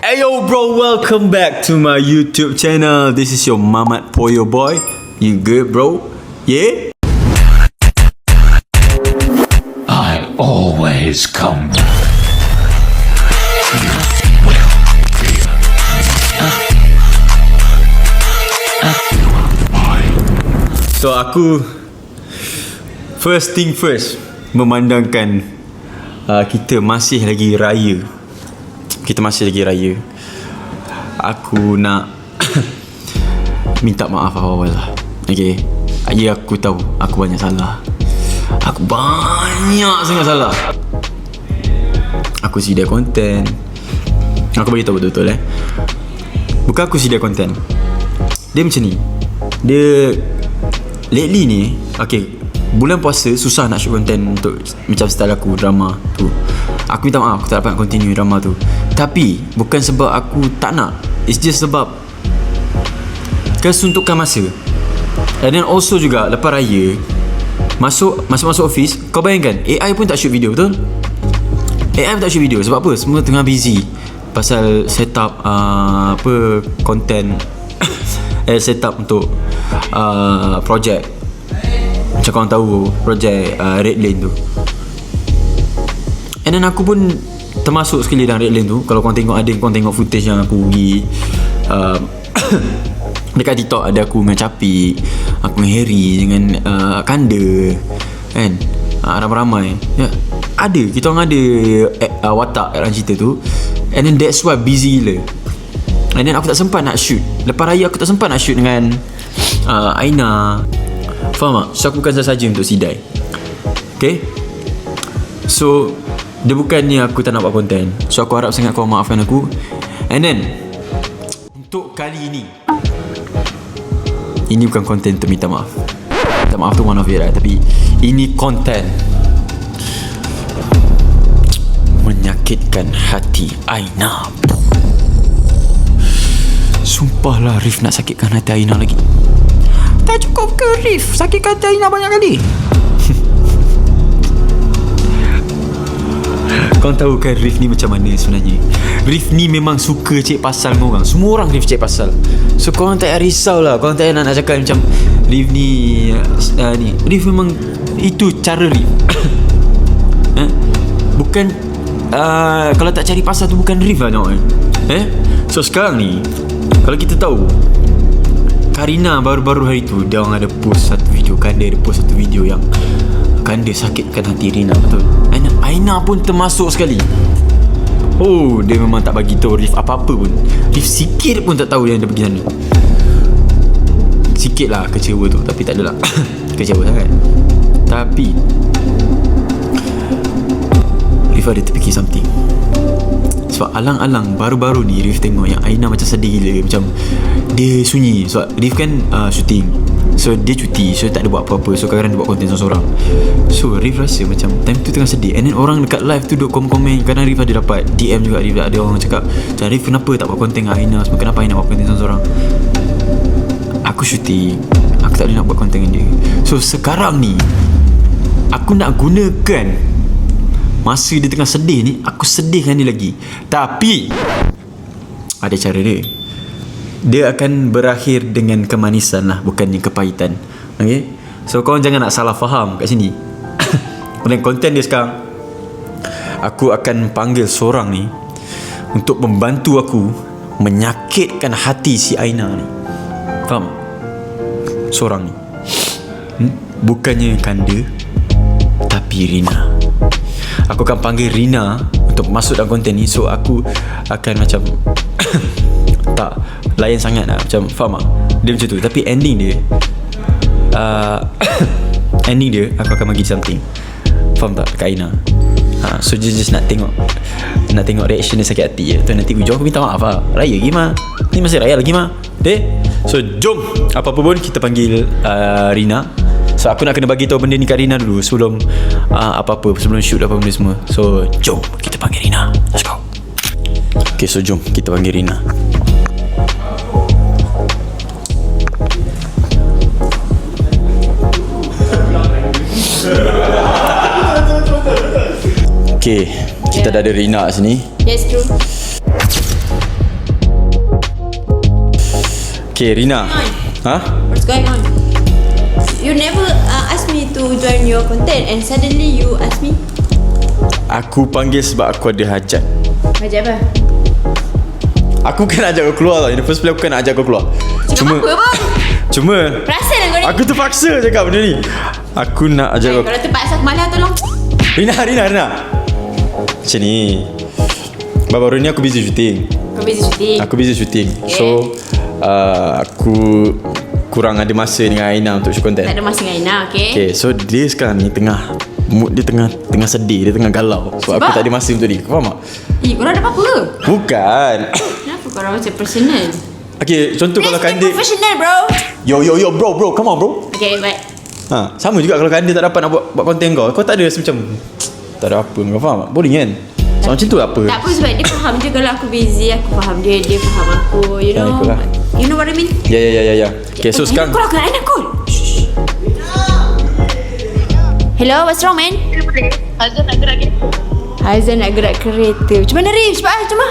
Ayo bro, welcome back to my YouTube channel. This is your Mamat Poyo boy. You good bro? Yeah? I always come back. So aku first thing first, memandangkan kita masih lagi raya. Aku nak minta maaf awal lah. Okay, ya aku tahu aku banyak salah. Aku banyak sangat salah. Aku sedia konten. Aku beritahu betul-betul bukan aku sedia konten. Dia macam ni. Dia lately ni, okay, bulan puasa susah nak shoot konten untuk macam style aku drama tu. Aku minta maaf, aku tak dapat continue drama tu. Tapi bukan sebab aku tak nak, it's just sebab kesuntukan masa. And then also juga lepas raya, masuk office, kau bayangkan AI pun tak shoot video, betul? AI pun tak shoot video. Sebab apa? Semua tengah busy pasal setup content setup untuk projek. Macam korang tahu projek Red Lane tu. And then aku pun termasuk sekali dalam Red Lane tu. Kalau korang tengok, korang tengok footage yang aku pergi dekat TikTok, ada aku dengan Capik, aku dengan Harry, dengan Kanda kan, ramai-ramai ya. Ada, kita orang ada watak dalam cerita tu. And then that's why busy gila. And then aku tak sempat nak shoot. Lepas raya aku tak sempat nak shoot dengan Aina. Faham tak? So aku bukan saja untuk sidai. Okay. So dia bukannya aku tak nak buat konten. So aku harap sangat kau maafkan aku. And then untuk kali ini bukan konten untuk minta maaf. Minta maaf tu one of it lah. Tapi ini konten menyakitkan hati Aina. Sumpahlah Rif nak sakitkan hati Aina lagi. Tak cukup ke Rif sakitkan hati Aina banyak kali? Kau tahu kan Rif ni macam mana sebenarnya? Rif ni memang suka cek pasal dengan orang. Semua orang Rif cek pasal. So korang tak payah risau lah. Korang tak payah nak cakap macam Rif ni ni. Rif memang itu cara Rif. Bukan kalau tak cari pasal tu bukan Rif lah tengok. So sekarang ni, kalau kita tahu Karina baru-baru hari tu dia orang ada post satu video, Kanda ada post satu video yang Kanda sakitkan hati Rina, betul? Aina pun termasuk sekali. Oh, dia memang tak bagi tahu Rif apa-apa pun. Rif sikit pun tak tahu yang dia pergi sana. Sikit lah kecewa tu, tapi tak adalah kecewa sangat. Tapi Rif ada terfikir something. Sebab alang-alang baru-baru ni Rif tengok yang Aina macam sedih gila. Macam dia sunyi. Sebab Rif kan syuting, so dia cuti, so tak ada buat apa-apa. So kadang-kadang dia buat konten seorang-seorang. So Rif rasa macam time tu tengah sedih. And then orang dekat live tu duk komen-komen. Kadang Rif ada dapat DM juga. Rif ada orang cakap macam, Rif kenapa tak buat konten dengan Aina? Sebab kenapa Aina buat konten seorang-seorang? Aku syuting, aku tak boleh nak buat konten dengan dia. So sekarang ni aku nak gunakan masa dia tengah sedih ni, aku sedihkan dia lagi. Tapi ada cara dia. Dia akan berakhir dengan kemanisan lah, bukannya kepahitan. Okay? So korang jangan nak salah faham kat sini. Dan konten dia sekarang, aku akan panggil seorang ni untuk membantu aku menyakitkan hati si Aina ni. Faham? Seorang ni bukannya Kanda, tapi Rina. Aku akan panggil Rina untuk masuk dalam konten ni. So aku akan macam tak layan sangat lah. Macam faham tak? Dia macam tu. Tapi ending dia ending dia aku akan bagi something. Faham tak? Dekat Aina. So just nak tengok reaction dia sakit hati je. Tu nanti hujung aku minta maaf lah. Raya lagi mah. Ni masih raya lagi mah. Okay? So jom, apa-apa pun kita panggil Rina. So aku nak kena bagi tahu benda ni kat Rina dulu sebelum apa-apa, sebelum shoot apa benda semua. So jom kita panggil Rina. Let's go. Okay, so jom kita panggil Rina. Okay, kita dah ada Rina sini. Yes, true. Okay, Rina. What's going on? You never ask me to join your content and suddenly you ask me. Aku panggil sebab aku ada hajat. Hajat apa? Aku kan ajak kau keluar tau. In the first place aku kan ajak kau keluar. Cakap apa bang? Cuma Perasan lah kau ni. aku terpaksa cakap benda ni. Aku nak ajak kau. Kalau terpaksa aku malah tolong. Rina. Macam ni. Baru-baru ni aku busy shooting. Kau busy shooting. Aku busy shooting. Okay. So aku kurang ada masa dengan Aina untuk shoot content. Tak ada masa dengan Aina, okay? Okay, so dia sekarang ni tengah mood dia tengah sedih, dia tengah galau sebab aku tak ada masa untuk dia. Kau faham tak? Korang ada apa-apa ke? Bukan. Kenapa korang macam personal? Okay, contoh kalau Let's be Kandir. professional bro. Yo bro, come on bro. Okay, baik. Sama juga kalau Kandir tak dapat nak buat konten kau tak ada rasa macam tak ada apa, kau faham tak? Boring kan? So macam tu apa? Tak apa sebab dia faham je kalau aku busy, aku faham dia faham aku, you know. ikutlah. You know what I mean? Ya. Okay, so sekarang Kau kena anak kau. Hello, what's wrong man? Hazan nak gerak kereta. Haizan nak gerak kereta. Macam mana Rif? Cepat lah, cuma.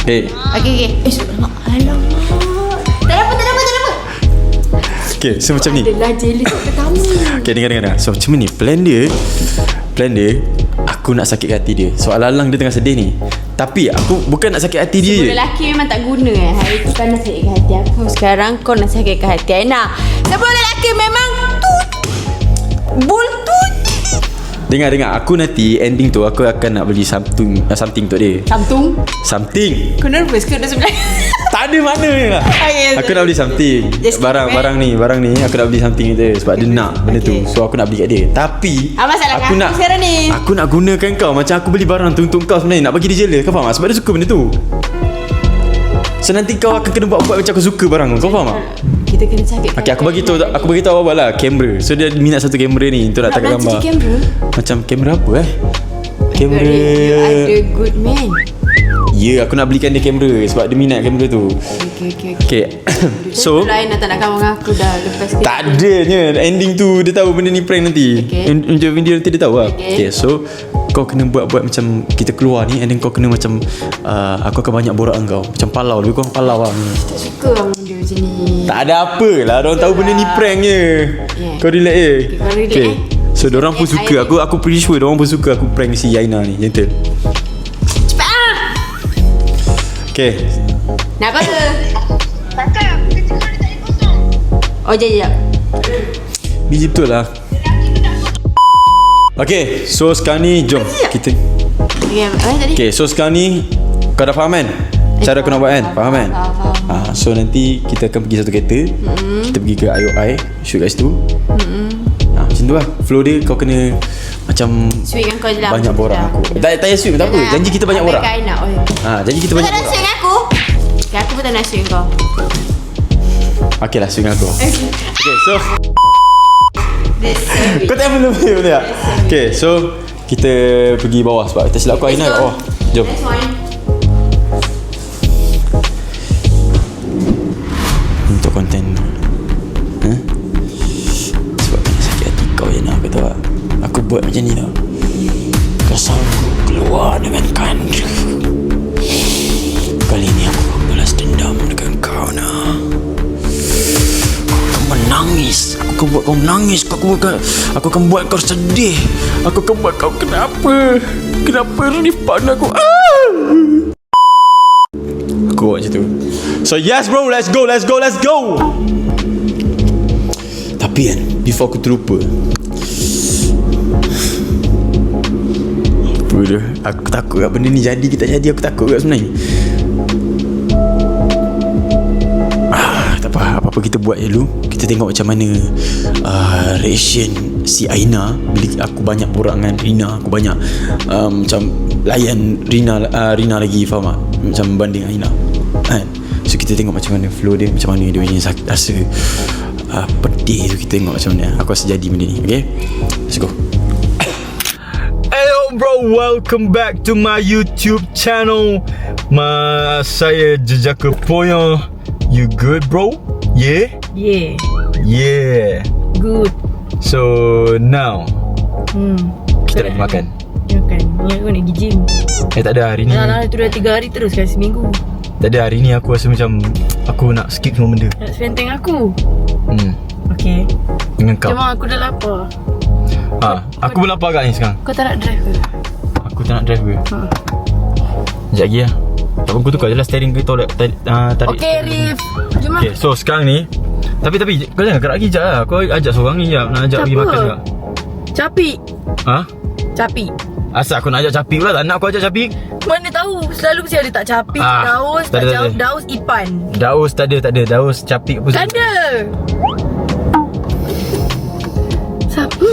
Okay. Alamak. Tak apa. Okay, so macam ni. Adalah jealous pertama. Okay, dengar. So macam ni plan dia aku nak sakit hati dia. So alang-alang dia tengah sedih ni. Tapi aku bukan nak sakit hati dia. Semua lelaki memang tak guna Hari tu kan nak sakitkan hati aku. Sekarang kau nak sakitkan hati Aina. Semua lelaki memang bultut. Dengar. Aku nanti ending tu aku akan nak beli something untuk dia. Something. Kau nervous ke dah sebelah? Tak ada mana lah. Okay, Aku nak beli something. Just Barang ni aku nak beli something dia sebab dia nak benda tu. So aku nak beli kat dia. Tapi masalah aku nak sekarang ni. Aku nak gunakan kau macam aku beli barang tu untuk kau sebenarnya. Nak bagi dia jealous. Kau faham tak? Sebab dia suka benda tu. So nanti kau akan kena buat macam aku suka barang tu. Kau faham tak? Kita kena cakap. Okay, aku bagi tahu awal lah kamera. So dia minat satu kamera ni untuk nak tangkap gambar. Kamera? Macam kamera apa Kamera. You are the good man. Ya, aku nak belikan dia kamera sebab dia minat kamera tu. Okay. So lain tak nak kawan dengan aku dah lepas ke. tak adanya ending tu dia tahu benda ni prank nanti. Okay. Video nanti dia tahu lah. Okay. So kau kena buat macam kita keluar ni and then kau kena macam aku akan banyak borak dengan kau. Macam palau, lebih kurang palau lah. Tak suka orang dia macam ni. Tak ada apa lah. Diorang tahu benda ni prank je. Yeah. Kau relax je. Okay, kau relax, So diorang pun suka. Aku pretty sure diorang pun suka aku prank si Aina ni. Gentle. Cepat ah. Okay. Nak apa ke? Takkan aku kerja kau ni tak ada kosong. Oh, jap. Biji betul lah. Okay, so sekarang ni jom kita. Okay, apa tadi? Okay, so sekarang ni kau dah faham kan? Cara kau nak buat kan? Faham kan? So nanti kita akan pergi satu kereta. Kita pergi ke IOI, shoot kat situ. Macam tu lah. Flow dia kau kena macam Sweet kan kau je lah. banyak borak aku. Tak payah sweet tak apa. Janji kita banyak borak. Janji kita Kau banyak tak nak borak. sweet dengan aku? Okay, aku pun tak nak sweet dengan kau. Okay lah, sweet dengan aku. Okay, so That's so kau tak belum tak? Okay, so kita pergi bawah sebab tak silap aku Aina kat bawah. Jom. That's one. Untuk konten sebab kena sakit hati kau je nak. Kau tahu tak? Aku buat macam ni tau. Kau sanggup keluar dengan Kandra. Kali ni aku akan balas dendam dengan kau nak. Kau akan menangis. Aku akan buat kau menangis. Aku akan buat kau sedih. Aku akan buat kau kenapa Rif pandang aku. Aku buat macam tu. So yes bro, let's go. Tapi kan, before aku terlupa, apa dia? Aku takut kat benda ni jadi ke tak jadi. Aku takut kat sebenarnya. Tak apa-apa kita buat je dulu. Kita tengok macam mana reaction si Aina bila aku banyak borak dengan Rina. Aku banyak macam layan Rina lagi, faham tak? Macam banding Aina kan? So kita tengok macam mana flow dia, macam mana dia punya rasa pedih tu. Kita tengok macam mana aku rasa jadi benda ni. Okay, let's go. Hello bro, welcome back to my YouTube channel. Saya Jejaka Poyo. You good bro? Yeah? Yeah. Good. So now kita nak makan. Ya kan, ni aku nak pergi gym. Tak ada hari ni. Itu dah 3 hari terus kan, seminggu. Tak ada, hari ni aku rasa macam aku nak skip semua benda. Nak spend time aku. Okay. Dengan kau. Cuma aku dah lapar. Aku pun lapar agak ni sekarang. Kau tak nak drive ke? Aku tak nak drive ke? Sekejap lagi lah. Tak apa, aku tukar je lah steering ke tarik. Okay Rif, jom lah. Okay, so sekarang ni Tapi kau jangan gerak lagi sekejap lah. Kau ajak seorang ni sekejap. Nak ajak pergi makan juga. Capik. Ha? Capik. Asal aku nak ajak Capik pula. Tak nak aku ajak Capik. Mana tahu, selalu mesti ada tak Capik, Daus, tak tak ada. jauh, Daus, Ipan. Daus tak ada. Daus Capik pun Tak ada. Siapa?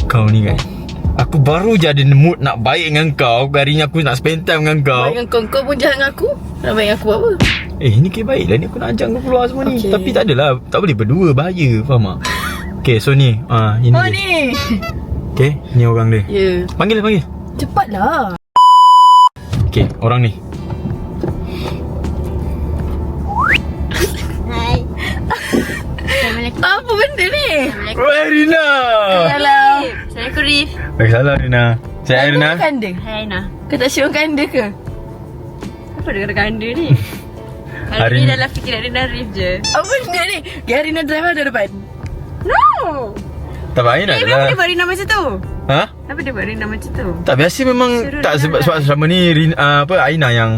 Kau ni kan, aku baru je ada mood nak baik dengan kau. Hari ni aku nak spend time dengan kau. Baik dengan kau pun jahat dengan aku. Nak baik dengan aku apa? Ni kira baik lah ni. Aku nak ajak kau keluar semua ni. Okay. Tapi tak adalah. Tak boleh berdua. Bahaya. Faham tak? Okay, so ni ini dia. Ni. Okay, ni orang dia. Ya. Panggil. Cepatlah. Okay, orang ni. Hai. Assalamualaikum. Apa benda ni? Weh Rina. Hello. Assalamualaikum Rif. Salam Rina. Saya Rina. Kau kanda? Hai Nah. Kau tak syok kanda ke? Apa dengan ganda ni? Hari Hari ni ni- dalam fikiran Rina Rif je. Apa benda ni? Gary nak drive ada depan. No. Tak baik nak Kenapa adalah. dia buat Rina macam tu? Ha? Kenapa dia buat Rina macam tu? Tak, biasa memang Suruh tak Rina sebab lah. selama ni Aina yang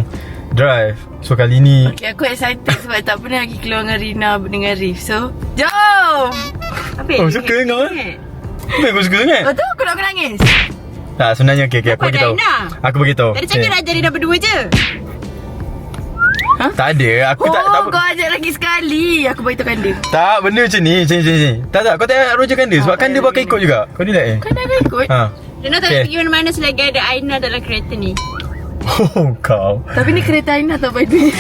drive. So kali ni Okay, aku excited sebab tak pernah lagi keluar dengan Rina dengan Rif. So, jom! Apa Oh, suka kau, Apa aku suka sangat? Lepas tu aku nak nangis. Tak, sebenarnya okay, aku Kenapa beritahu. Aina? Aku beritahu. Tadi cakap nak ajak Rina berdua je. Tak ada, aku tak Kau ajak lagi sekali. Aku beritahu kanda. tak, benda macam ni, sini. Tak, kau tak roja kan dia sebab kan dia bakal ikut juga. Kau ni like Kau dah ikut. Ha. Rina tak Okay. nak pergi mana-mana selagi ada Aina dalam kereta ni. Oh, kau. Tapi ni kereta Aina tak by the way.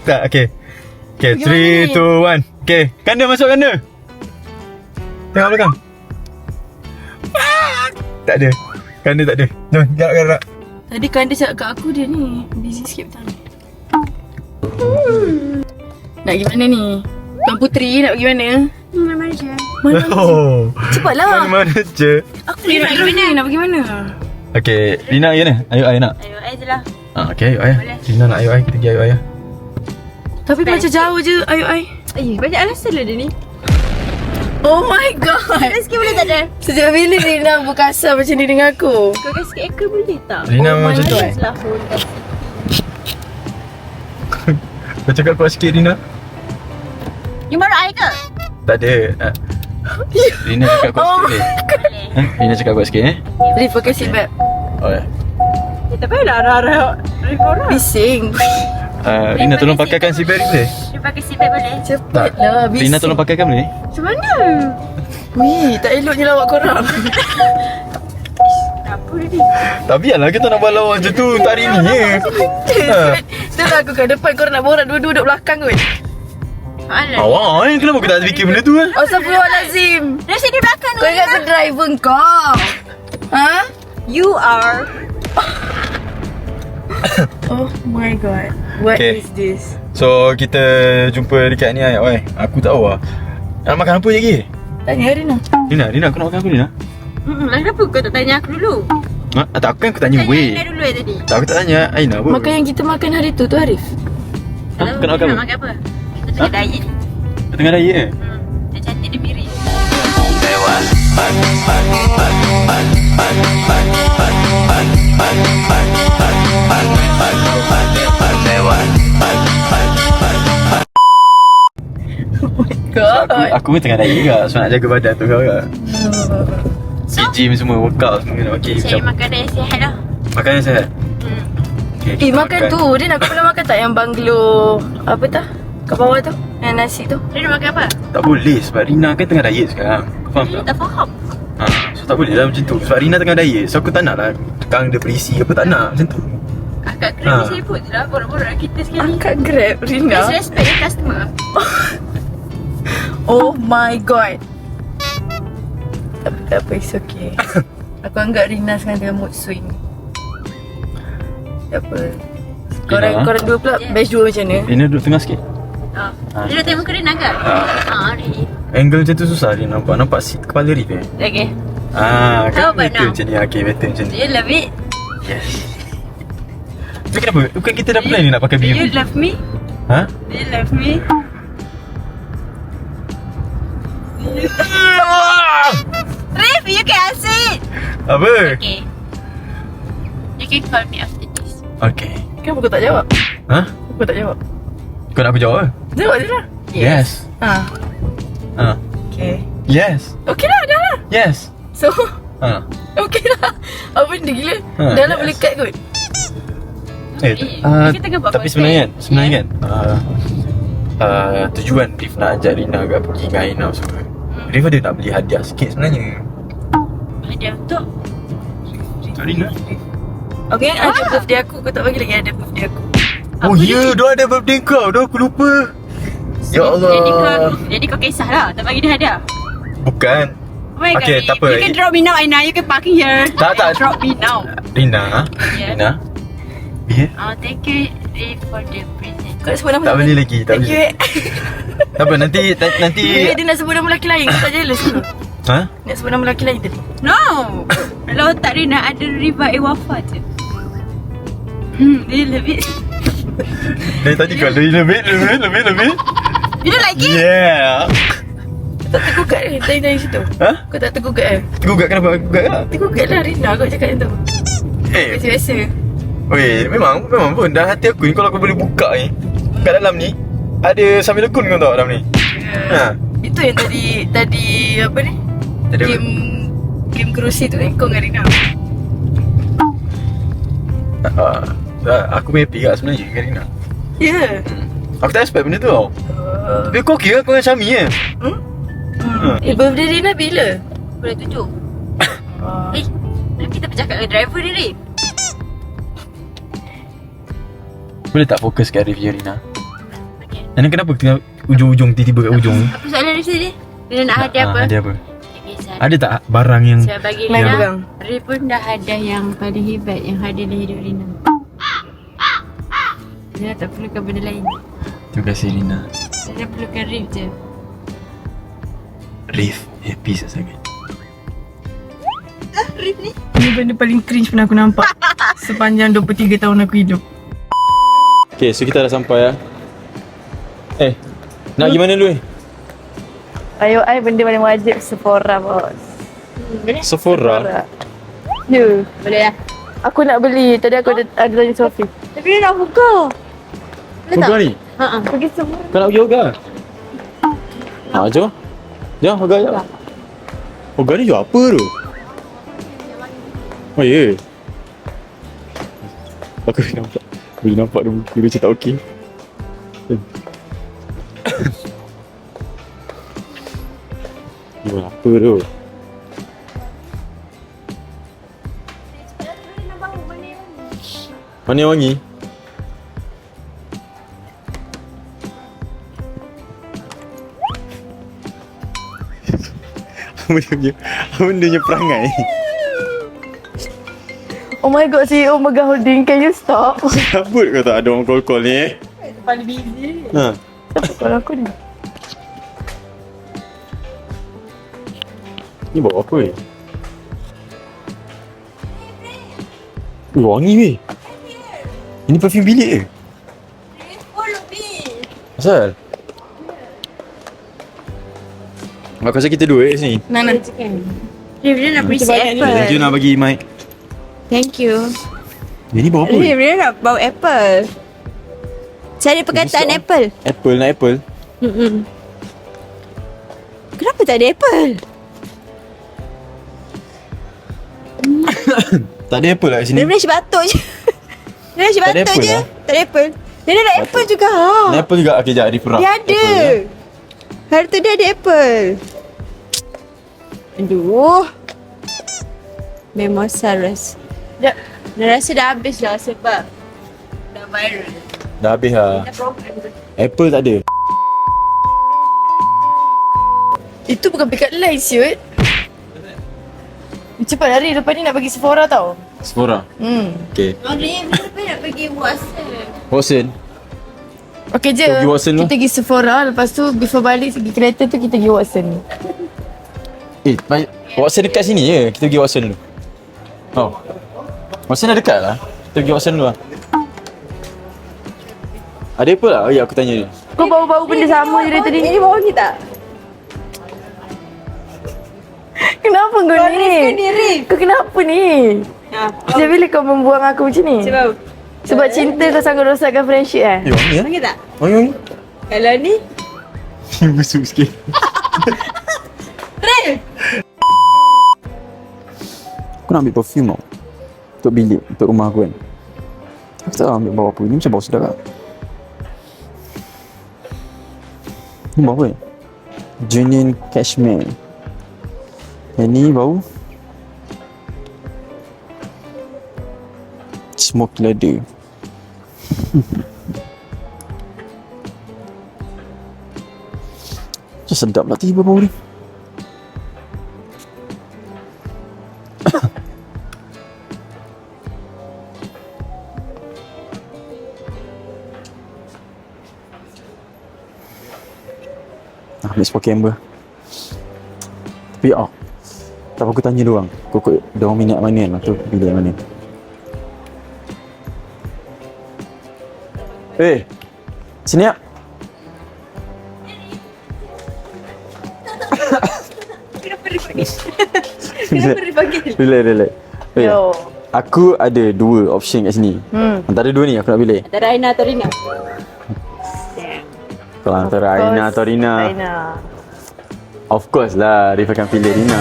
Tak, okay. Okay, 3, 2, 1. Okay, kanda masuk kanda. Tengok belakang. Tak ada. Kanda tak ada. Jom, gerak. Tadi kanda cakap kat aku dia ni busy sikit betul. Nak pergi mana ni? Tuan Puteri nak pergi mana? Mana je. Mana? Oh. Cepatlah. Mana je. Aku nak pergi mana? Nak pergi mana? Okay, Rina pergi mana? Ayuk nak. Ayo, je lah. Okay, ayuk ayah. Boleh. Rina nak ayuk ayah. Kita pergi ayuk ayah. Tapi macam jauh je. Ayo ai. Banyak alasan lah dia ni. Oh my god. Rezeki boleh tak ada? Sejak bila Rina berkasar macam ni dengan aku? Kau kasi kat Eka boleh tak? Rina Oh memang my macam tu. God. Selahun. Kau cakap kuat sikit, Rina. You marah I ke? Tak ada. Rina cakap kuat sikit boleh? Rina cakap kuat sikit Rif pakai seatbelt. Oh, ya. Tak payah lah arah-arah Rifora. Bising. Rina tolong pakaikan seatbelt boleh? Dia pakai seatbelt boleh? Cepatlah bising. Rina tolong pakaikan boleh? Macam mana? Wih, tak eloknya lawak korang. Apa ni? Tak biarlah kita nak buat lawan macam tu untuk hari ni je. Dah aku kat depan korang nak borak dua-dua duduk belakang kot. Alah. Awak kenapa kau tak fikir benda tu kan? Astagfirullahalazim. Dah sini belakang Kau ingat aku driver kau? Ha? You are. Oh my god. What Okay. is this? So kita jumpa dekat ni ayat oi. Aku tak tahu lah. Nak makan apa lagi? Tanya Rina. Rina aku nak makan apa Rina? Kenapa kau tak tanya aku dulu? Tak, aku kan aku tanya Tanya weh. Aina dulu tadi. Tak, aku tak tanya Aina apa. Makan yang kita makan hari tu Arif. Kau nak makan Nak apa? makan apa? Kita tengah diet. Kau tengah raya eh? Dia cantik dia piring. God. Aku pun tengah raya juga. So nak jaga badan tu kau juga. Gym semua, workout semua kena pakai Saya makan yang sihat lah. Makanan sihat. Okay, kita Makan tu. Dia nak kau pernah makan tak yang banglo apa tak? Kat bawah tu. Yang nasi tu. Dia nak makan apa? Tak boleh sebab Rina kan tengah diet sekarang. Kau faham Dia tak? tak faham. So tak boleh lah macam tu. Sebab Rina tengah diet. So aku tak nak lah tekang dia berisi apa, tak nak macam tu. Akak kena sibuk je lah. Borak-borak kita sekali. Angkat Grab Rina. Disrespect the customer. Oh my god. Tak apa, it's okay. Aku anggap Rina sekarang tengah mood swing. Tak apa. Korang dua pula batch dua macam mana? Rina duduk tengah sikit. Dia dah tengok muka Rina ke? Rina. Angle macam tu susah dia nampak. Nampak kepala Rif Okay. Kan How about better now? macam ni. Okay, better macam Do ni. you love it? Yes. Tapi kenapa? Bukan kita dah plan ni nak pakai Do you BM? love me? Ha? Do you love me? Rif, you can answer it. Apa? Okay. You can call me after this. Okay. Kenapa kau tak jawab? Ha? Kau tak jawab? Kau nak aku jawab apa? Jawab je lah. Yes. Ha. Okay. Yes. Okay lah, dah lah. Yes. So, Ha. okay lah. Apa benda gila? Ha, Dah lah yes. boleh cut kot. Kita tengah buat tapi content. sebenarnya kan tujuan Rif nak ajak Rina agak pergi dengan Aina semua. Rif ada nak beli hadiah sikit sebenarnya. Ada untuk Untuk Rina. Okay, ada birthday aku. Kau tak bagi lagi ada birthday aku. Oh ya, dia ada birthday kau. Dah aku lupa. Ya Allah. Jadi kau kisah lah. Tak bagi dia hadiah. Bukan. Oh my Okay, God, tak apa. You can drop me now, Aina. You can parking here. Tak. Drop me now. Rina. Yeah. Rina. Ya. Thank you, Rif, for the present. Kau nak sebut nama Tak siapa? boleh lagi, tak Thank you, boleh. Tak apa, nanti Dia nak sebut nama lelaki lain. Kau tak jealous ke? Ha? Nak sebut nama lelaki lain tadi. No. Kalau tak Rina ada riba wafat je. Dia lebih. Dari tadi kau lebih. You don't like it? Yeah. Kau tak tergugat eh dari situ. Ha? Kau tak tergugat eh? Tergugat kenapa? Tergugat lah. Tergugat lah Rina kau cakap macam tu. Biasa-biasa. Weh, memang pun dah hati aku ni kalau aku boleh buka ni. Kat dalam ni ada Sambil Lekun kau tahu dalam ni. Ha. Itu yang tadi apa ni? Tadi apa? Game kerusi tu kan kau dengan Rina. Aku happy kat sebenarnya dengan Rina. Ya. Aku tak expect benda tu tau. Tapi kau kira aku dengan Syami je. Birthday Rina bila? Boleh tunjuk. Kita bercakap dengan driver ni, Rif. Boleh tak fokus kat review Rina? Okay. Dan kenapa tengah ujung-ujung tiba-tiba kat ujung ni? Apa soalan Rif tadi? Rina nak hadiah apa? Hadiah apa? Okay, saya Ada tak barang yang bagi Main Rina. pegang. Rif pun dah hadiah yang paling hebat yang hadir dalam hidup Rina. Rina tak perlukan benda lain. Terima kasih Rina. Rina perlukan Rif je. Rif happy sangat. Ini benda paling cringe pernah aku nampak sepanjang 23 tahun aku hidup. Okay, so kita dah sampai lah. Nak pergi mana dulu Ayo, benda paling wajib Sephora, bos. Sephora? Ya. Boleh lah. Aku nak beli. Tadi aku ada tanya Sofi. Tapi dia nak buka. Boleh tak? Yoga ni? Pergi semua. Kau nak pergi yoga? Jom. Jom, yoga jom. Yoga ni jual apa tu? Oh ya. Aku nampak. Boleh nampak dia muka dia macam tak okey. Jual apa tu? Mana yang wangi? Apa benda punya perangai? Oh my god, CEO Mega Holding. Can you stop? Sabut kau tak ada orang call-call ni Paling busy. Ha. Kalau aku ni. Ni bawa apa weh? Wangi weh. Ini perfume bilik ke? Follow me. Asal? Aku rasa kita dua kat sini. Nana. Rif, dia nak beri Thank you apple. nak bagi mic. Thank you. Dia ni bawa apa Rif, weh? dia nak bawa apple. Cari perkataan Besar. apple. Apple nak apple. Kenapa tak ada apple? Tak ada apple lah kat sini. Dia nasi batuk je. Dia nasi Tak ada batuk apple je. lah. Tak ada apple. Dia ada apple juga. Ada apple juga. Okay, sekejap. Arif rak. Dia ada. Apple, ya. Hari tu dia ada apple. Aduh. Memang saras. Dah rasa dah habis dah sebab dah viral. Dah habis lah. Dah program tu. Apple tak ada. Itu bukan pick up line, siut. Cepat lari. Lepas ni nak pergi Sephora tau. Sephora. Okay. Oh, Rif, kenapa nak pergi WhatsApp? Watson. Okay je. Kita pergi Watson tu. Kita pergi Sephora. Lepas tu before balik pergi kereta tu kita pergi Watson. Watson dekat sini je. Kita pergi Watson dulu. Oh. Watson dah dekat lah. Kita pergi Watson dulu lah. Ada apa lah? Oh ya, aku tanya dia. Kau bau-bau benda sama je dari tadi. Ini bawa kita. Kenapa kau ni? Kau kenapa ni? Sejak bila kau membuang aku macam ni? Sebab cinta kau sanggup rosakkan friendship Eh, wangi lah. Panggil tak? Wangi. Kalau ni Busuk sikit. Aku nak ambil perfume tau. Untuk bilik, untuk rumah aku kan. Aku tak tahu ambil bau apa. Ni macam bau sedap tak? Ni bau apa ni? Genuine Cashmere. Yang ni bau Smoke leather. Macam sedap lah tiba bau ni. Ambil sport camber. Tapi tak apa, aku tanya diorang. Diorang minat mana kan, aku pilih mana. Sini tak? kenapa dipanggil? Relax. Yo. Aku ada 2 option kat sini. Antara 2 ni aku nak pilih. Antara Aina atau Rina? Kalau antara Aina atau Rina, Aina. of course lah Rif akan pilih Rina.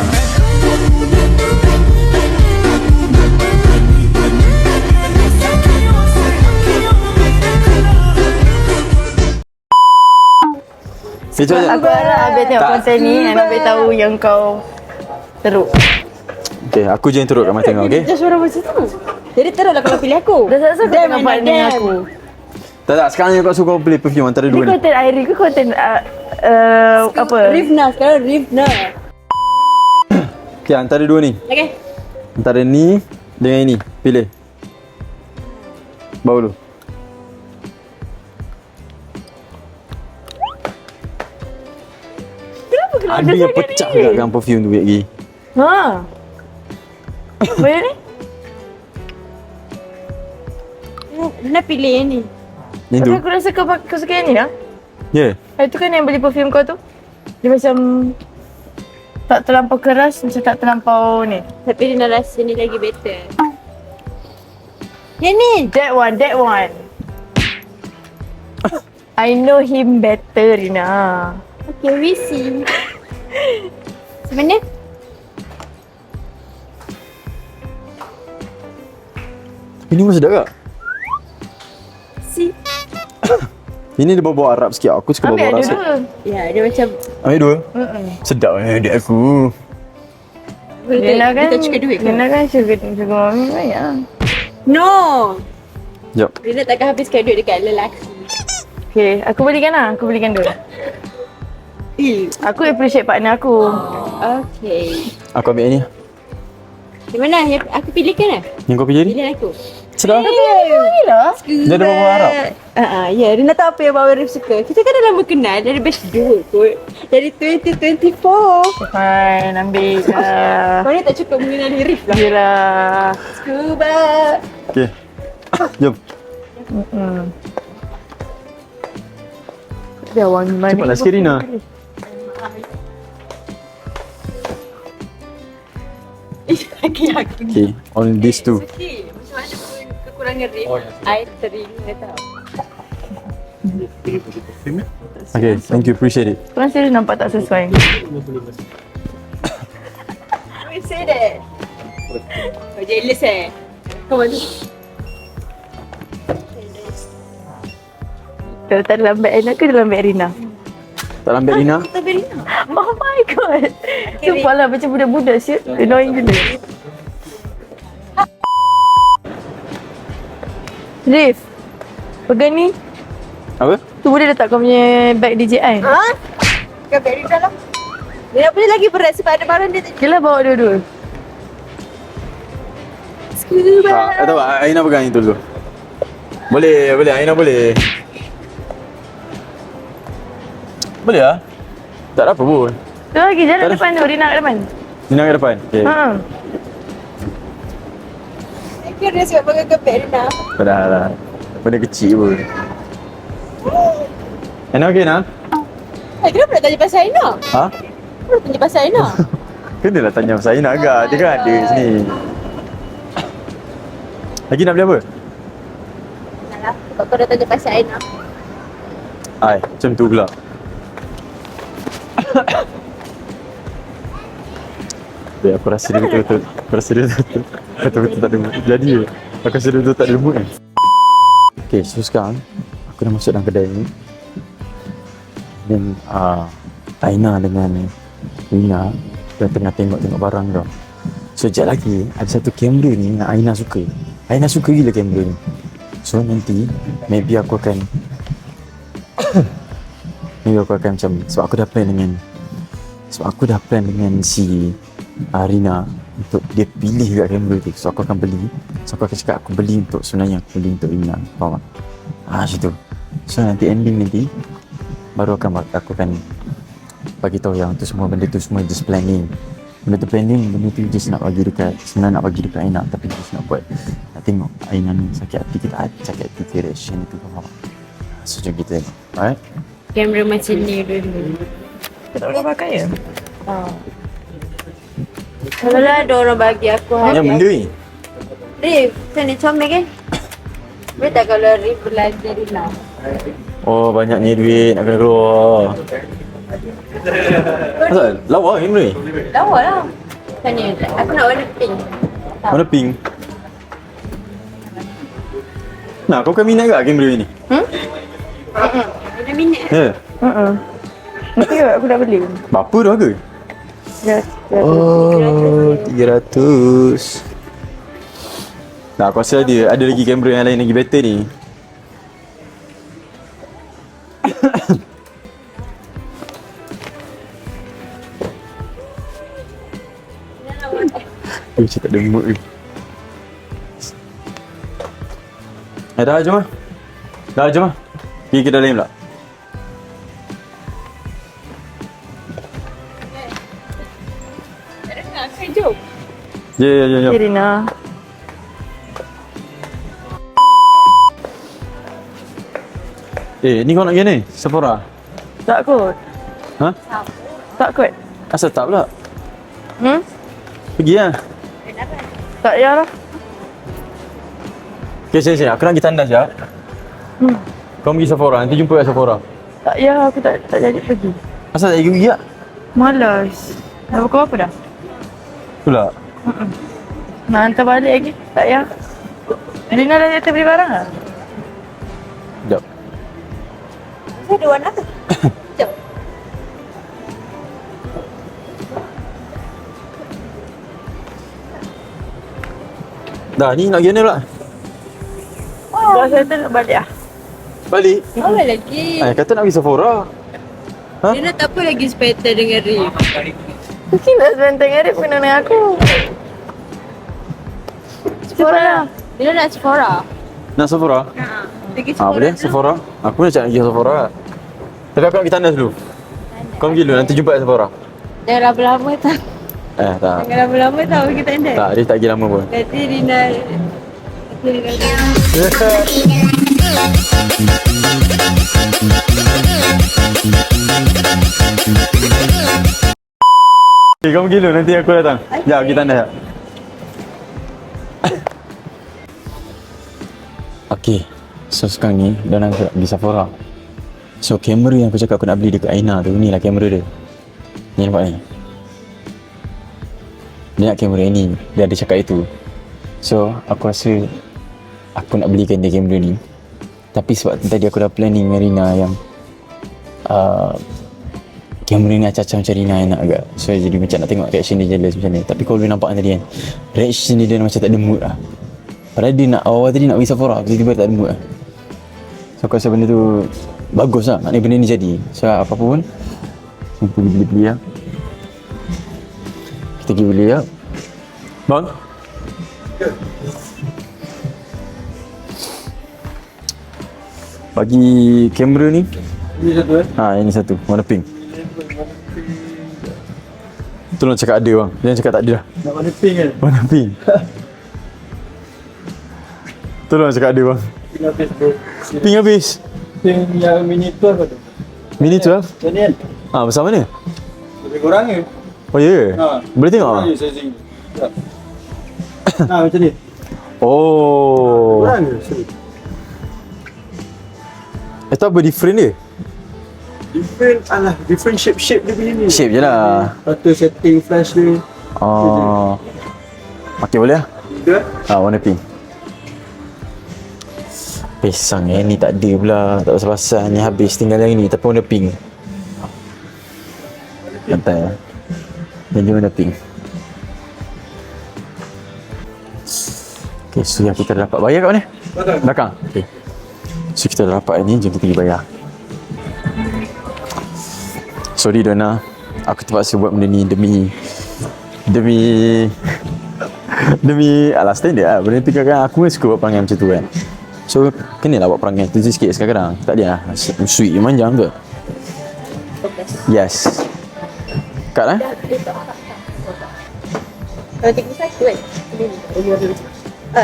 Aku harap Abel tengok konten ni dan Abel tahu yang kau teruk. Okay, aku je yang teruk kat mata kau, okay? Dia suara macam tu. Jadi teruklah kalau pilih aku. Dah rasa kau tengah buat ni aku. Tak, sekarang kau suruh kau pilih perfume antara Ni 2 ni. konten Airi ke konten apa? Rifna, sekarang Rifna. Okay, antara 2 ni. Okay. Antara ni dengan ini. Pilih. Bau dulu. Ada yang pecah kat dalam perfume tu lagi. Ha. Boleh ni? Rina pilih yang ni. Yang tu. Tapi aku rasa kau suka yang ni lah. Ya. Itu kan yang beli perfume kau tu. Dia macam tak terlampau keras, macam tak terlampau ni. Tapi Rina rasa ni lagi better. Yang ni. That one. I know him better, Rina. Okay, we see. Sebenarnya? Ini pun sedap tak? See. Ini dia bau-bau Arab sikit. Aku suka Ambil bau-bau ada Arab sikit. dua. Ya, dia macam Ambil 2? Sedap adik aku. Rina kan, kita cukup duit ke? Rina kan sugar mami banyak. No. Jap. Rina takkan habiskan duit dekat lelaki. Okay, aku belikan lah. Aku belikan dulu. Aku appreciate partner aku. Okay. Aku ambil ni. Di mana? Yang aku pilihkan lah. Yang kau pilih ni? Pilih aku. Sedap. Gila. Dia ada bau Arab. Ya, Rina tahu apa yang bawa Rif suka. Kita kan dah lama kenal dari batch 2 kot. Dari 2024. Fine, ambil lah. Kau ni tak cukup mengenali Rif lah. Yelah. Scuba. Okay. Jom. Dia wangi mani. Cepatlah sikit Rina. Okay, on these 2. Macam mana pun kekurangan Rif, I terima tau. Okay, thank you, appreciate it. Korang serius nampak tak sesuai? Don't say that. Kau jealous Kau malu. Kalau tak dalam beg Aina ke dalam beg Rina? Tak lambat Rina. Tapi Rina. Oh my god. Sumpah lah macam budak-budak siap. Annoying gila. Rif, pegang ni. Apa? Tu boleh letak kau punya bag DJI. Ha? Kau beri dalam. Dia punya lagi berat sebab ada barang dia tak. Okeylah bawa dua-dua. Scuba. Tahu Aina pegang itu dulu. Boleh, Aina boleh. Boleh lah. Tak ada apa pun. Tu lagi jalan Tak ada. depan tu, Rina kat depan. Rina kat depan. Okay. Ha. Dia siap pakai kepek Rina. Padahal lah. Benda kecil pun. Aina okay nak? Kenapa nak tanya pasal Aina? Ha? Kenapa tanya pasal Aina? Kenalah tanya pasal Aina agak. Dia kan ada sini. Lagi nak beli apa? Alah, sebab kau dah tanya pasal Aina. Ai, macam tu pula. Aku rasa dia betul-betul. Aku rasa dia betul-betul tak ada mood. Jadi aku rasa dia betul tak ada mood kan. Okay, so sekarang aku dah masuk dalam kedai ni. Dan Aina dengan Rina dah tengah tengok-tengok barang tau. So sekejap lagi ada satu kamera ni yang Aina suka. Aina suka gila kamera ni. So nanti maybe aku akan macam sebab aku dah plan dengan si Rina untuk dia pilih kat kamera tu. So aku akan beli. So aku akan cakap aku beli untuk sebenarnya aku beli untuk Rina. Faham tak? Macam tu. So nanti ending nanti baru aku akan bagi tahu yang tu semua benda tu semua just planning. Benda tu planning, benda tu just nak bagi dekat sebenarnya nak bagi dekat Aina tapi just nak buat nak tengok Aina ni sakit hati kita sakit hati ke reaction tu faham tak? So macam kita tengok. Alright? Kamera macam ni dulu. Kita tak boleh pakai ya? Kalau lah ada orang bagi aku Yang benda ni Rif, macam ni comel kan? Boleh tak kalau Rif belanja Rina? oh banyak ni duit nak kena keluar. Asal? Lawa kamera ni? Lawa lah. Macam ni, aku nak warna pink. Warna pink. Nah, kau kan minat ke kamera ni? Ada minat. Ya. Nanti aku dah beli. Berapa tu harga? Ya. Oh, 300. Nah, aku rasa ada lagi kamera yang lain lagi better ni. Macam tak ada mood ni. Dah jom lah. Dah jom lah. Pergi kedai lain pula. Jom. Ya. Rina. Ni kau nak pergi ni? Sephora? Tak kot. Ha? Tak kot. Asal tak pula? Pergi lah. Tak payah lah. Okay, sini. Aku nak pergi tandas sekejap. Kau pergi Sephora. Nanti jumpa kat Sephora. Tak payah, aku tak jadi pergi. Asal tak pergi tak? Malas. Dah pukul apa dah? Pula. Nak hantar balik lagi. Tak payah. Rina dah jatuh beli barang lah. Sekejap. Saya ada warna apa? Jom. Dah, ni nak pergi mana pula? Dah settle nak balik lah. Balik? Apa lagi? Kata nak pergi Sephora. Ha? Dia nak tak apa lagi sepeta dengan Rif. Mungkin dah sebentar dengan Arif kena dengan aku. Sephora lah. Dia nak Sephora. Nak Sephora? Pergi Boleh Sephora. Aku nak cakap pergi Sephora. Tapi aku nak pergi tandas dulu. Kau pergi dulu, nanti jumpa kat Sephora. Jangan lama-lama tak. Tak. Jangan lama-lama tak pergi tanda. Tak, dia tak pergi lama pun. Nanti Rina. Okay, kau pergi dulu, nanti aku datang. Sekejap, pergi tandas sekejap. Okay, so sekarang ni dah nak pergi Sephora. So kamera yang aku cakap aku nak beli dekat Aina tu, ni lah kamera dia. Ni nampak ni. Dia nak kamera ni, dia ada cakap itu. So aku rasa aku nak belikan dia kamera ni. Tapi sebab tadi aku dah planning dengan Rina yang kamera ni acah-acah macam Rina yang nak agak. So jadi macam nak tengok reaction dia jealous macam ni. Tapi kau boleh nampak tadi kan, reaction dia macam tak ada mood lah. Padahal dia nak awal tadi nak pergi Sephora, tiba-tiba tak ada mood lah. So aku rasa benda tu bagus lah, maknanya benda ni jadi. So apa-apa pun kita pergi beli lah. Kita pergi beli lah. Bang? Bagi kamera ni Ini satu Ini satu. Warna pink. Tolong cakap ada bang. Jangan cakap tak ada dah. Nak warna pink kan? Warna pink. Tolong cakap ada bang. Pink habis bro. Pink habis. Pink yang mini 12 tu. Mini 12? Macam ni kan? Besar mana? Lebih kurang ke? Oh ya ke? Boleh tengok Kurang ah? je sizing tu. Sekejap. Macam ni. Oh. Kurang ke? Sorry. Itu apa different dia? Different shape dia punya ni. Shape je lah. Lepas tu setting flash dia. Oh. Okay boleh lah. Dia Warna pink. Pesang ni tak ada pula. Tak pasal-pasal ni habis tinggal yang ni. Tapi warna pink. Santai lah. Yang warna pink. Okay, so yang kita dah dapat bayar kat mana? Belakang. Okay. So kita dah dapat ni, jom kita pergi bayar. Sorry Donna, aku terpaksa buat benda ni demi alas standard lah. Benda tu kadang-kadang aku pun suka buat perangai macam tu kan. So kena lah buat perangai tu sikit sekarang. Tak ada lah sweet je manjang tu. Yes. Kat lah. Kalau 31 kan?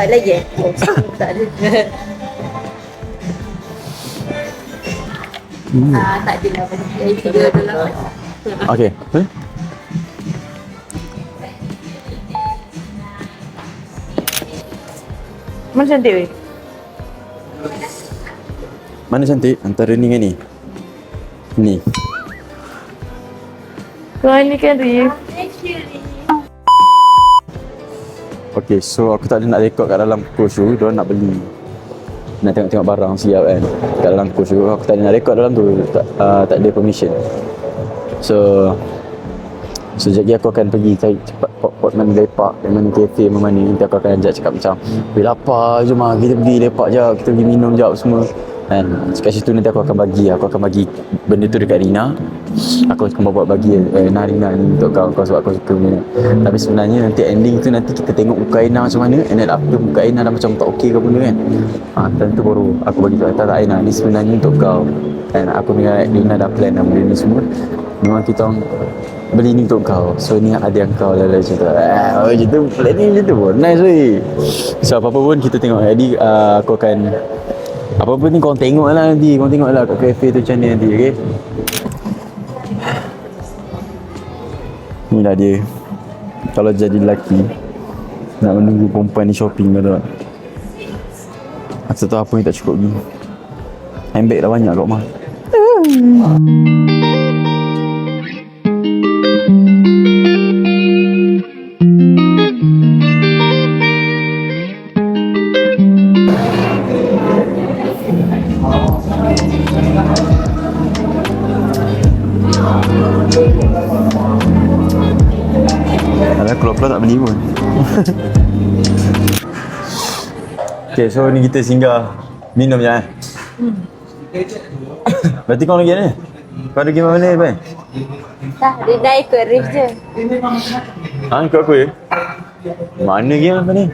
Lagi tak ada. Tak ada lah. Dari 3 adalah. Okay. Mana cantik weh? Mana cantik antara ni dengan ni? Ni. Kau ni kan Rif. Okay, so aku tak ada nak rekod kat dalam coach tu. Diorang nak beli, nak tengok-tengok barang siap kan kat dalam coach tu. Aku tak ada nak rekod dalam tu. Tak ada permission. So sekejap lagi aku akan pergi cari cepat pot mana lepak, mana kafe, mana. Nanti aku akan ajak cakap macam, weh lapar, jom lah kita pergi lepak jap, kita pergi minum jap semua. Dan kat situ nanti aku akan bagi benda tu dekat Rina. Aku akan buat bagi Rina ni untuk kau sebab kau suka benda. Tapi sebenarnya nanti ending tu nanti kita tengok muka Rina macam mana. And then after muka Rina dah macam tak okey ke benda kan, tentu baru aku bagi tahu, tak Rina ni sebenarnya untuk kau. Dan aku dengan Rina dah plan dah benda ni semua. Memang kita orang beli ni untuk kau. So ni hadiah kau lah macam tu. Macam tu planning macam tu pun nice weh. So apa-apa pun kita tengok. Jadi aku akan apa-apa ni korang tengok lah nanti. Korang tengok lah kat kafe tu macam ni nanti, okay? Inilah dia. Kalau jadi lelaki nak menunggu perempuan ni shopping ke tak. Aku tak tahu apa yang tak cukup ni. Handbag dah banyak kat rumah. Alah keluar-keluar tak beli pun. Okay, so ni kita singgah minum je kan? Berarti kau lagi mana? Kau ada pergi mana Abang? Tak, dia dah ikut Rif je. Ikut aku je? Mana game apa ni?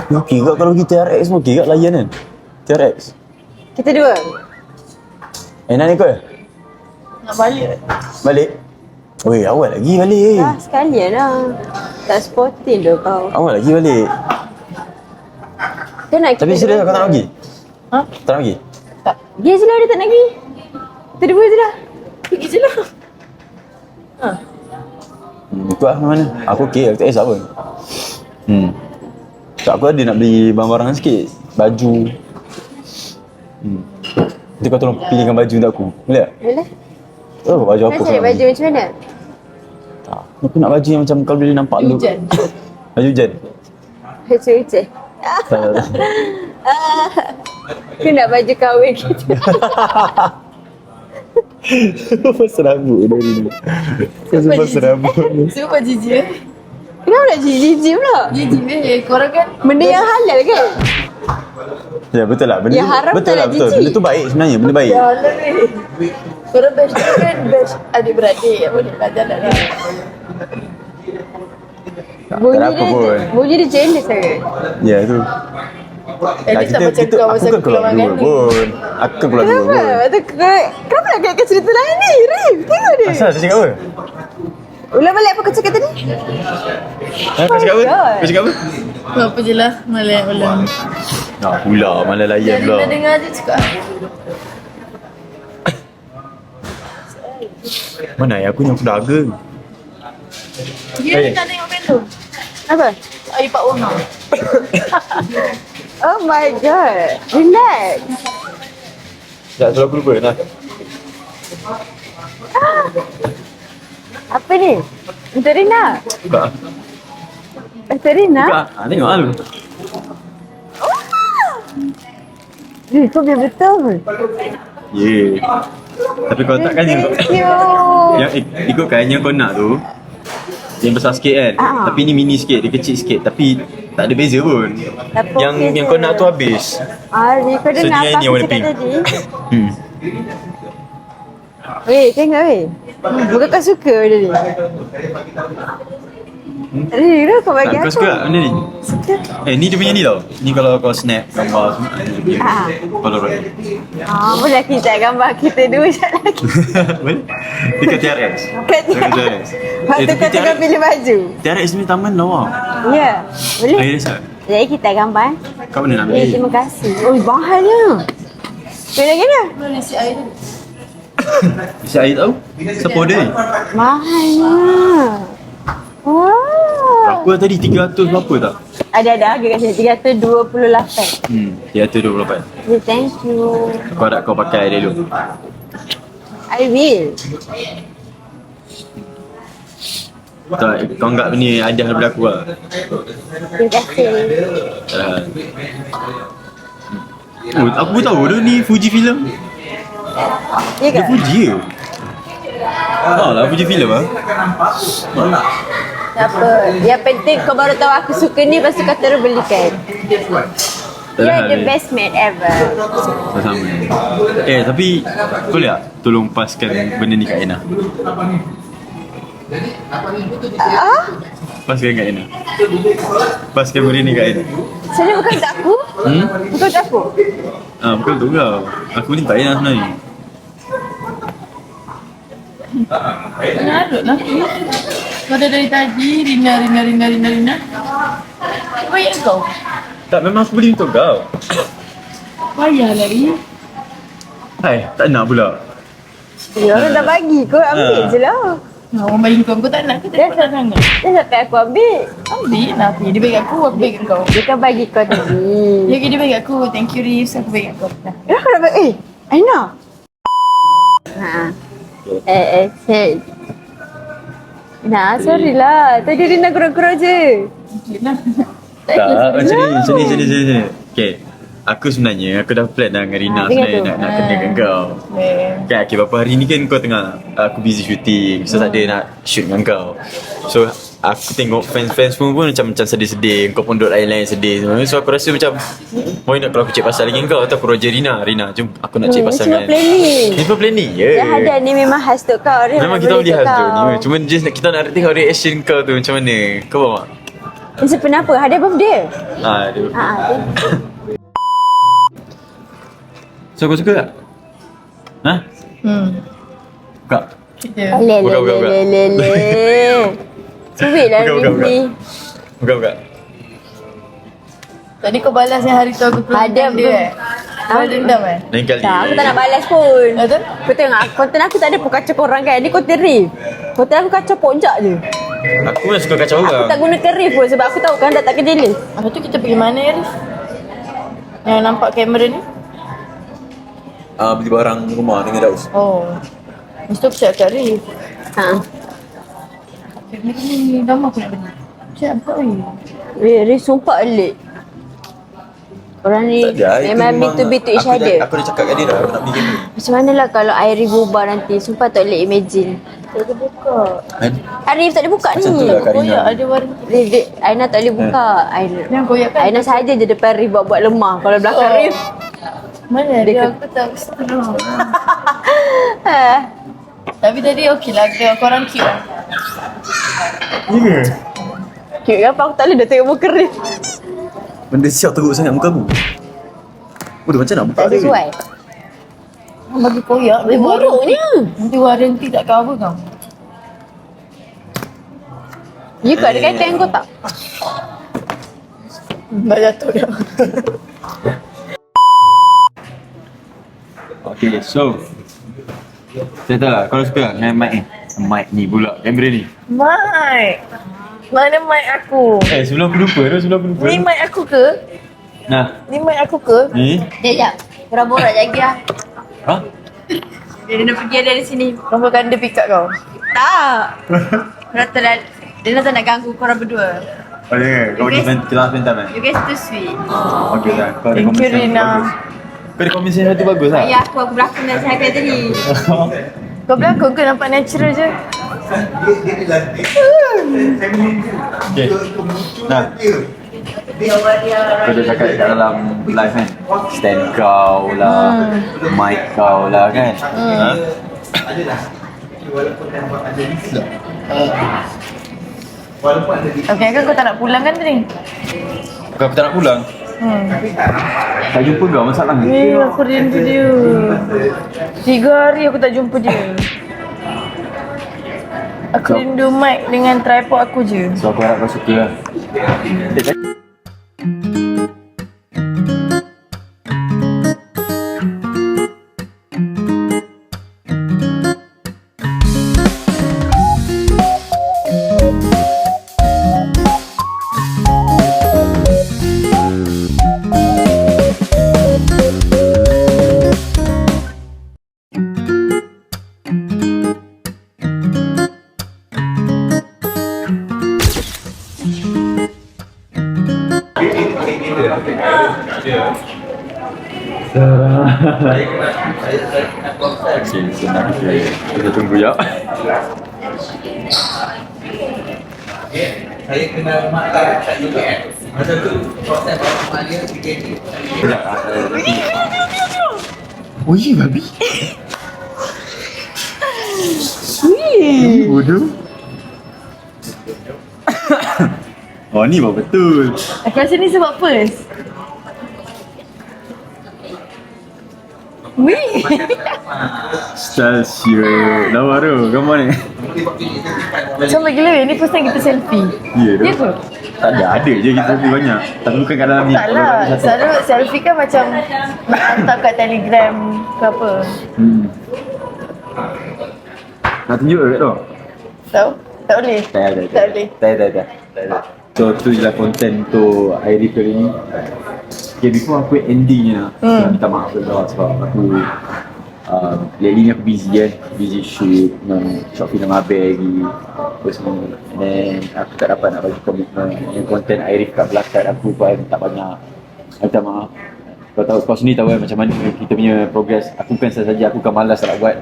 Okey kat kalau pergi TRX pun okey kat layan kan? TRX. Kita dua. Nak ikut? Nak balik. Balik? Weh, awal lagi balik. Sekalian lah. Tak sporting dah kau. Awal lagi balik. Dia nak Tapi serius kau tak nak pergi? Tak nak pergi? Dia je lah, dia tak nak pergi. Kita dua je lah. Pergi je lah. Ikut lah mana. Aku okey, aku tak kisah pun. Tak, aku ada nak beli barang-barang sikit. Baju. Nanti kau tolong pilihkan baju untuk aku. Boleh tak? Boleh. Oh, baju apa Kau cari baju macam mana? Tak. Aku nak baju yang macam kau boleh nampak lu. Hujan. Baju hujan. Baju hujan. Tak. Aku nak baju kahwin kita. Pasal rambut dia ni. Pasal rambut ni. Sebab jijik. Kenapa nak jijik pula? Jijik korang kan. Benda yang halal kan? Ya betul lah. Benda Yang tu, haram betul tak lah nak betul. jijik. Benda tu baik sebenarnya. Benda baik. Ya Allah weh. Korang best kan best adik-beradik. Boleh lah jalan lah. Tak ada apa pun. Bunyi dia jealous sangat. Ya tu. Dia tak macam kau masa aku kan keluar keluar dua dengan pun. Aku kan keluar dua pun. Kenapa nak kaitkan cerita lain ni? Rif, tengok dia. Asal tu cakap apa? Ulang balik apa kau cakap tadi? Kau cakap apa? God. Kau cakap apa? Apa je lah, malah ulang. Nak pula malah layan Jadi pula. nak dengar je cakap. Mana ayah aku yang pedagang. Dia Eh. tak tengok benda. Apa? Air Pak Ona. Oh my god. Relax. Tak selalu aku lupa lah. Apa ni? Untuk Rina? Buka. Untuk Rina? Buka. Tengok lah lu. Kau biar betul. Yeah. Tapi kau takkan yang kau Thank you. yang ikutkan yang kau nak tu yang besar sikit kan. Tapi ni mini sikit, dia kecil sikit tapi tak ada beza pun. Apa Yang beza? kau nak tu habis. Ari, kau So, dengar dia apa ni aku warna cakap pink. tadi? Hmm. Weh, tengok weh. Bukan kau suka benda ni? Rina, kau bagi Kau aku. suka tak benda ni? Suka. Ni dia punya ni tau. Ni kalau kau snap gambar semua dia punya. Polaroid. Boleh kita gambar kita dua sekejap lagi. Boleh? Dekat TRX. Kat Dekat TRX. Waktu tapi kau tengah pilih baju. TRX ni taman lawa. Ya, boleh. Air resort. Jadi kita gambar. Kau mana nak Eh, ambil? terima kasih. Oh, bahannya. Kena kena. Mana si air tu? Si air tahu? Siapa dia ni? Mahalnya. Wah. Aku tadi 300 berapa tak? Ada harga kat sini 328. 328. Yeah, thank you. Kau nak kau pakai dia dulu. I will. Tak, kau anggap ni hadiah daripada aku lah. Terima kasih. Oh, aku tahu dia ni Fuji Film. Ya Dia ke? Fuji ke? Lah Fuji Film lah. Tak apa. Yang penting kau baru tahu aku suka ni, lepas tu kau terus belikan. You're the best mate ever. Sama-sama. Tapi boleh tak tolong paskan benda ni kat Ena? Paskan kat Ena. Paskan benda ni kat Ena. Sebenarnya bukan untuk aku. Bukan untuk aku. Bukan untuk kau. Aku ni tak Ena sebenarnya. Mengarut lah. Kau dah dari tadi Rina. Bayar kau? Tak, memang aku beli untuk kau. Bayar lagi. Hai, tak nak pula. Ya, orang dah bagi kau ambil je lah. Orang bagi kau tak nak ke tak nak sangat. Dia sampai aku ambil. Ambil lah. Dia bagi aku bagi kau. Dia kan bagi kau tadi. Dia bagi aku. Thank you Riz, aku bagi kau. Ya, kau nak bagi. Aina. Say. Nah, sorry lah. Tadi Rina kurang-kurang je. Tak, macam ni. Okay. Aku sebenarnya, aku dah plan dah dengan Rina sebenarnya nak kenakan kau. Kan, okay, beberapa hari ni kan kau tengah, aku busy shooting. So tak ada nak shoot dengan kau. So, aku tengok fans-fans pun macam sedih-sedih. Kau pun duduk lain-lain sedih. So aku rasa macam, why not kalau aku cek pasal lagi kau atau aku Roger Rina, jom aku nak cek pasal Semua planning. Ni semua planning je. Yang ada ni memang khas untuk kau. Memang kita boleh khas tu ni. Cuma just kita nak tengok reaction kau tu macam mana. Kau faham tak? Ini kenapa? Hadiah birthday? Aduh. So kau suka tak? Ha? Buka. Lelelelelele. Sweet lah Rindy. Buka. Tadi kau balas yang hari tu aku keluar Ada dia Kau dendam Lain kali. Tak, aku tak nak balas pun. Betul? Kau tengok, konten aku tak ada pun kacau korang kan. Ni konten Rif. Konten aku kacau pojak je. Aku yang suka kacau Aku orang. tak gunakan Rif pun sebab aku tahu kan dah tak kerja Rif. Lepas tu kita pergi mana ya Rif? Yang nampak kamera ni? Beli barang rumah dengan Daus. Oh Mesti aku cakap kat Rif Ha. Kamera ni lama aku nak beli Cakap weh Rif sumpah elit. Orang ni memang B2B to each other. Aku dah cakap kat dia dah, aku nak beli kamera. Macam mana lah kalau Airi bubar nanti. Sumpah tak boleh imagine. Tak boleh buka Arif tak boleh buka Macam ni. tu lah Karina. Koyak ada warna Rif, Aina tak boleh buka. Yang koyak kan Aina saja je depan Rif buat lemah. Kalau belakang Rif. Mana dia aku tak setuju Ha. Tapi tadi okey lah korang cute lah Cute ke apa? Aku tak boleh dah tengok muka Rif. Benda siap teruk sangat muka aku. Udah macam nak buka Tak sesuai. Bagi koyak. Buruknya. Nanti warranty tak cover kau. You kat ada kaitan kau tak? Nak jatuh dah. Okay, so saya tahu lah, kalau suka dengan mic ni. Mic ni pula, kamera ni. Mic. Mana mic aku? Sebelum aku lupa tu, Ni mic aku ke? Nah, Ni mic aku ke? ni. Sekejap. Korang borak je lagi lah. Ha? Dia nak pergi dari sini. Kau bukan dia pick up kau? Tak. Dia nak tak nak ganggu korang berdua. Oh ya, kau You guys- jelas pintar kan? You guys too sweet. Okay lah, kau ada Thank you, komen yang Rina. bagus. Kau ada komen yang tu bagus lah. Ayah aku berlakon dan saya tadi. Kau berlakon ke nampak natural je? Okay, nah. Kau dah cakap kat dalam live kan, stand kau lah, mic kau lah kan. Ha? Okay, kan kau tak nak pulang kan tadi? Kau tak nak pulang? Tak jumpa kau masalahnya. Aku rindu dia. 3 hari aku tak jumpa dia. Aku rindu mic dengan tripod aku je. So aku harap kau suka lah. Okay, senang kita tunggu ya. Saya kenal mak tak juga kan. Masa tu proses bawa dia PKP. Oh iya babi. Sweet. Bodoh. Oh ni baru betul. Aku rasa ni sebab first. Wih. Style siut. Lawa tu, gambar ni. Comel gila ni first time kita selfie. Ya tu. Ya ke? Tak ada je kita lebih banyak. Tapi bukan kat dalam ni. Tak lah. Selalu selfie kan macam nak hantar kat Telegram ke apa. Nak tunjuk ke kat tu? Tahu? Tak boleh? Tak ada. Tak boleh. Tak ada. So tu je lah konten untuk Airif kali ni. Okay, before aku endingnya nak minta maaf dulu sebab aku lately ni aku busy kan. Busy shoot dengan short film Abel lagi apa semua. And then aku tak dapat nak bagi komitmen yang konten Airif kat belakang aku pun tak banyak. Aku minta maaf. Kau tahu, kau sendiri tahu kan macam mana kita punya progress. Aku bukan saja aku bukan malas tak nak buat.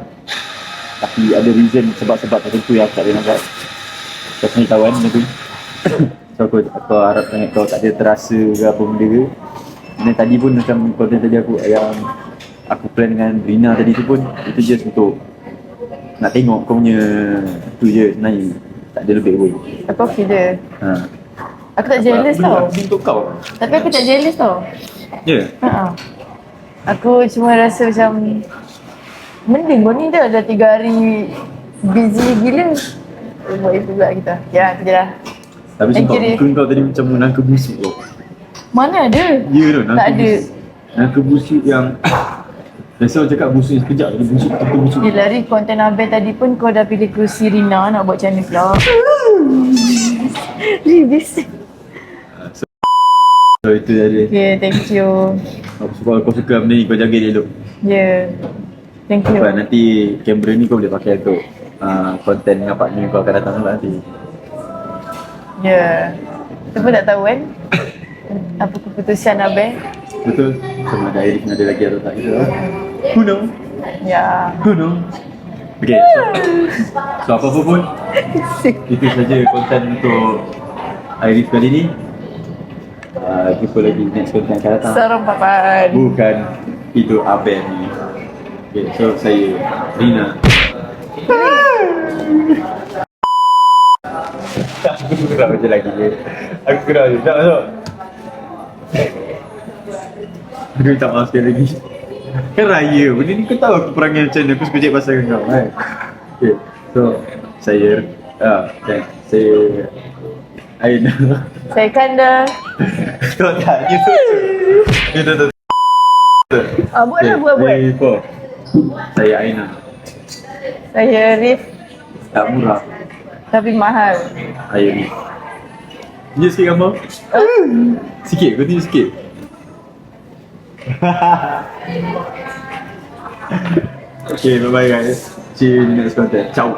Tapi ada reason sebab-sebab tertentu yang aku tak boleh nak buat. Kau sendiri tahu kan benda tu. So aku harap sangat kau tak ada terasa ke apa benda ke. Dan tadi pun macam konten tadi aku yang aku plan dengan Rina tadi tu pun itu just untuk nak tengok kau punya tu je sebenarnya. Tak ada lebih pun. Aku okey je. Ha. Aku tak jealous tau. Untuk kau. Tapi aku tak jealous tau. Ya. Yeah. Aku cuma rasa macam mending kau ni dah 3 hari busy gila. Buat itu pula kita. Ya, tu je lah. Tapi Thank sebab you, muka kau tadi macam nangka busuk tu. Mana ada? Ya tu, Tak ada. Nangka busuk yang biasa orang cakap busuk yang sekejap jadi busuk betul busuk. Dia lari konten Abel tadi pun kau dah pilih kerusi Rina nak buat channel pula. Ribis. So itu tadi. Okay, thank you. Sebab kau suka benda ni kau jaga dia elok. Yeah. Thank you. Sebab nanti kamera ni kau boleh pakai untuk konten dengan partner kau akan datang nanti. Yeah. Kita pun tak tahu kan apa keputusan Abel. Betul. Sama ada Airik ada lagi atau tak kita tahu. Who know? Ya. Who know? Okay, so apa-apa pun itu saja konten untuk Airik kali ni. Jumpa lagi next konten akan datang. Serem papan. Bukan itu Abel ni. Okay, so saya Rina. Aku gerak je lagi je. Aku gerak je. Tak masuk. Aku minta maaf sekali lagi. Kan raya, benda ni kau tahu aku perangai macam mana, aku suka cek pasal kau kan. Okay, so saya dan saya Aina. Saya Kanda. Kau tak, you tu. Buatlah, buat. Saya Aina. Saya Rif, Tak murah. tapi mahal. Ayo ni. Tunjuk sikit gambar. Sikit, kau tunjuk sikit. Okay, bye-bye guys. See you in the next content. Ciao.